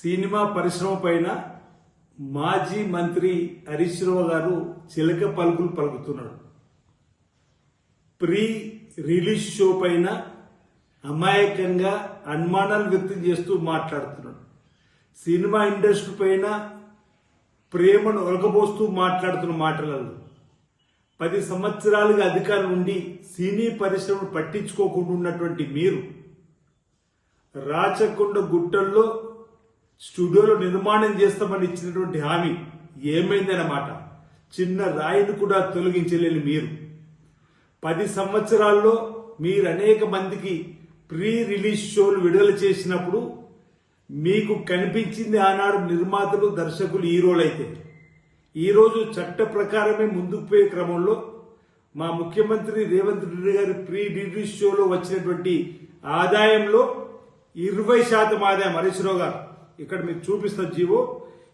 Cinema పరిశ్రమ పైన మాజీ మంత్రి హరీష్ రావు గారు చిలక పలుకులు పలుకుతున్నాడు. ప్రీ రిలీజ్ షో పైన అమాయకంగా అనుమానాలు వ్యక్తం చేస్తూ మాట్లాడుతున్నాడు. సినిమా ఇండస్ట్రీ పైన ప్రేమను ఒలకబోస్తూ మాట్లాడుతున్న మాటలలో 10 సంవత్సరాలుగా అధికారం ఉండి సినీ పరిశ్రమను పట్టించుకోకుండా ఉన్నటువంటి మీరు రాచకొండ గుట్టల్లో స్టూడియోలో నిర్మాణం చేస్తామని ఇచ్చినటువంటి హామీ ఏమైందన్నమాట. చిన్న రాయిని కూడా తొలగించలేని మీరు 10 సంవత్సరాల్లో మీరు అనేక మందికి ప్రీ రిలీజ్ షోలు విడుదల చేసినప్పుడు మీకు కనిపించింది ఆనాడు నిర్మాతలు, దర్శకులు, హీరోలైతే ఈరోజు చట్ట ప్రకారమే ముందుకు పోయే క్రమంలో మా ముఖ్యమంత్రి రేవంత్ రెడ్డి గారి ప్రీ రిలీజ్ షోలో వచ్చినటువంటి ఆదాయంలో 20% ఆదాయం హరీష్ రావు గారు ఇక్కడ మీకు చూపిస్తున్న జీవో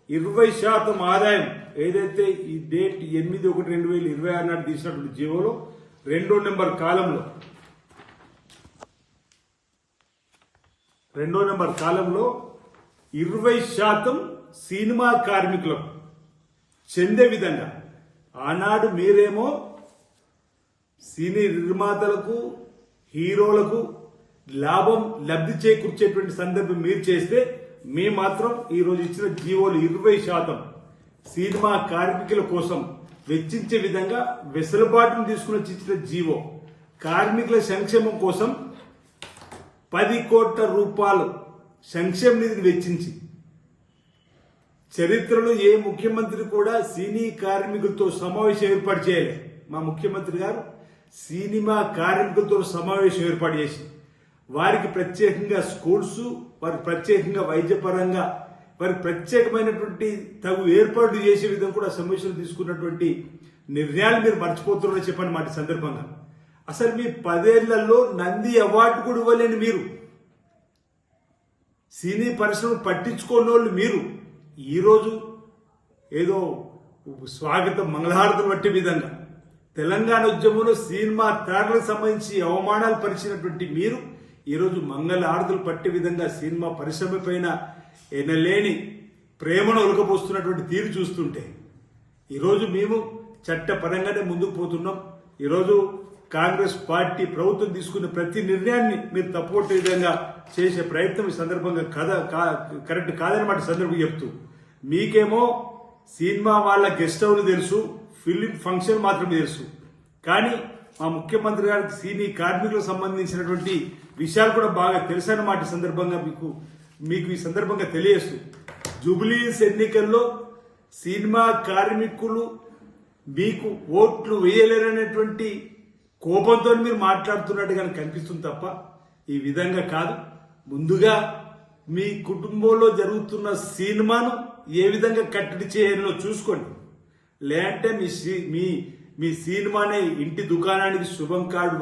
20% ఆదాయం ఏదైతే ఈ డేట్ 8/1/2026 నాడు తీసినటువంటి జీవోలో 2వ నెంబర్ కాలంలో 20% సినిమా కార్మికులకు చెందే విధంగా ఆనాడు మీరేమో సినీ నిర్మాతలకు, హీరోలకు లబ్ధి చేకూర్చేటువంటి సందర్భం మీరు చేస్తే మీ మాత్రం ఈ రోజు ఇచ్చిన జీవోలు 20% సినిమా కార్మికుల కోసం వెచ్చించే విధంగా వెసులుబాటును తీసుకుని ఇచ్చిన జీవో కార్మికుల సంక్షేమం కోసం 10 కోట్ల రూపాయలు సంక్షేమ నిధిని వెచ్చించి చరిత్రలో ఏ ముఖ్యమంత్రి కూడా సినీ కార్మికులతో సమావేశం ఏర్పాటు చేయలేదు. మా ముఖ్యమంత్రి గారు సినిమా కార్మికులతో సమావేశం ఏర్పాటు చేసి వారికి ప్రత్యేకంగా స్కూల్స్, వారికి ప్రత్యేకంగా వైద్యపరంగా వారికి ప్రత్యేకమైనటువంటి తగు ఏర్పాట్లు చేసే విధంగా కూడా సమావేశాలు తీసుకున్నటువంటి నిర్ణయాలు మీరు మర్చిపోతున్నారని చెప్పండి మాట సందర్భంగా. అసలు మీ 10 ఏళ్లలో నంది అవార్డు కూడా ఇవ్వలేని మీరు, సినీ పరిశ్రమ పట్టించుకోని వాళ్ళు మీరు ఈరోజు ఏదో స్వాగతం మంగళహారతులు పట్టే విధంగా తెలంగాణ ఉద్యమంలో సినిమా తారలకు సంబంధించి అవమానాలు పరిచినటువంటి మీరు ఈరోజు మంగళహారతులు పట్టే విధంగా సినిమా పరిశ్రమ పైన ఎనలేని ప్రేమను ఒలకపోస్తున్నటువంటి తీరు చూస్తుంటే ఈరోజు మేము చట్టపరంగానే ముందుకు పోతున్నాం. ఈరోజు కాంగ్రెస్ పార్టీ ప్రభుత్వం తీసుకున్న ప్రతి నిర్ణయాన్ని మీరు తప్పుకొట్టే విధంగా చేసే ప్రయత్నం ఈ సందర్భంగా కరెక్ట్ కాదనమాట సందర్భం చెప్తూ మీకేమో సినిమా వాళ్ళ గెస్ట్ హౌస్ తెలుసు, ఫిలిం ఫంక్షన్ మాత్రమే తెలుసు. కానీ మా ముఖ్యమంత్రి గారికి సినీ కార్మికులకు సంబంధించినటువంటి విషయాలు కూడా బాగా తెలుసన్నమాట సందర్భంగా మీకు ఈ సందర్భంగా తెలియజేస్తూ జూబ్లీస్ ఎన్నికల్లో సినిమా కార్మికులు మీకు ఓట్లు వేయలేరనేటువంటి కోపంతో మీరు మాట్లాడుతున్నట్టుగా కనిపిస్తుంది తప్ప ఈ విధంగా కాదు. ముందుగా మీ కుటుంబంలో జరుగుతున్న సినిమాను ఏ విధంగా కట్టడి చేయాలో చూసుకోండి. లేదంటే మీ సినిమానే ఇంటి దుకాణానికి శుభం కార్డు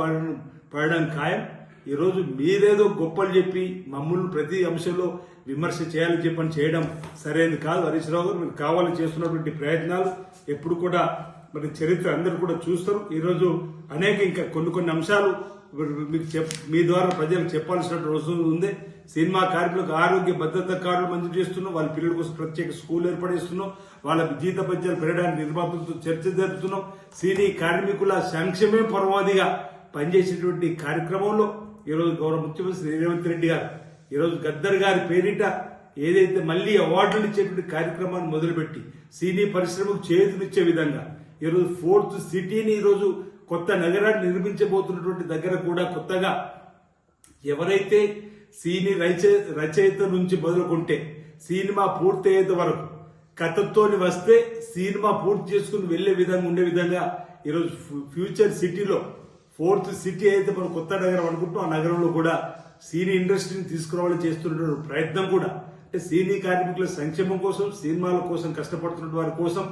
పడడం ఖాయం. ఈరోజు మీరేదో గొప్పలు చెప్పి మమ్మల్ని ప్రతి అంశంలో విమర్శ చేయాలని చెప్పని చేయడం సరైనది కాదు. హరీష్ రావు గారు మీరు కావాలని చేస్తున్నటువంటి ప్రయత్నాలు ఎప్పుడు కూడా మరి చరిత్ర అందరూ కూడా చూస్తారు. ఈరోజు అనేక ఇంకా కొన్ని అంశాలు మీకు మీ ద్వారా ప్రజలకు చెప్పాల్సిన రోజు ఉంది. సినిమా కార్మికులకు ఆరోగ్య భద్రత కార్డులు మంజూరు చేస్తున్నాం, వాళ్ళ పిల్లల కోసం ప్రత్యేక స్కూల్ ఏర్పడిస్తున్నాం, వాళ్ళ జీతభత్యాలు పెరగడానికి నిర్మాతలతో చర్చ జరుపుతున్నాం. సినీ కార్మికుల సంక్షేమే పరమావధిగా పనిచేసేటువంటి కార్యక్రమంలో ఈరోజు గౌరవ ముఖ్యమంత్రి రేవంత్ రెడ్డి గారు ఈరోజు గద్దర్ గారి పేరిట ఏదైతే మళ్లీ అవార్డులు ఇచ్చేటువంటి కార్యక్రమాన్ని మొదలుపెట్టి సినీ పరిశ్రమకు చేతునిచ్చే విధంగా ఈరోజు 4th సిటీని ఈరోజు కొత్త నగరాన్ని నిర్మించబోతున్నటువంటి దగ్గర కూడా కొత్తగా ఎవరైతే సినీ రచయిత నుంచి మొదలుకుంటే సినిమా పూర్తి అయ్యేంత వరకు కథతోని వస్తే సినిమా పూర్తి చేసుకుని వెళ్లే విధంగా ఉండే విధంగా ఈరోజు ఫ్యూచర్ సిటీలో 4th సిటీ అయితే మనం కొత్త నగరం అనుకుంటున్నాం. ఆ నగరంలో కూడా సినీ ఇండస్ట్రీని తీసుకురావాలని చేస్తున్న ప్రయత్నం కూడా అంటే సినీ కార్మికుల సంక్షేమం కోసం, సినిమాల కోసం కష్టపడుతున్న వారి కోసం,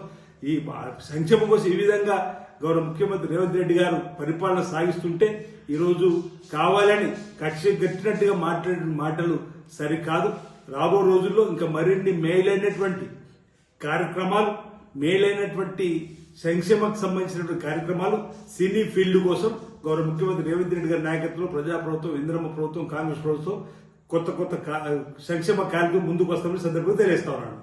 ఈ సంక్షేమం కోసం ఈ విధంగా గౌరవ ముఖ్యమంత్రి రేవంత్ రెడ్డి గారు పరిపాలన సాగిస్తుంటే ఈరోజు కావాలని కక్ష గట్టినట్టుగా మాట్లాడిన మాటలు సరికాదు. రాబో రోజుల్లో ఇంకా మరిన్ని మేలైనటువంటి కార్యక్రమాలు, మేలైనటువంటి సంక్షేమకు సంబంధించినటువంటి కార్యక్రమాలు సినీ ఫీల్డ్ కోసం గౌరవ ముఖ్యమంత్రి రేవంత్ రెడ్డి గారి నాయకత్వంలో ప్రజాప్రభుత్వం, ఇందిరమ్మ ప్రభుత్వం, కాంగ్రెస్ ప్రభుత్వం కొత్త కొత్త సంక్షేమ కార్యక్రమం ముందుకు వస్తామని సందర్భంగా తెలియజేస్తా ఉన్నాను.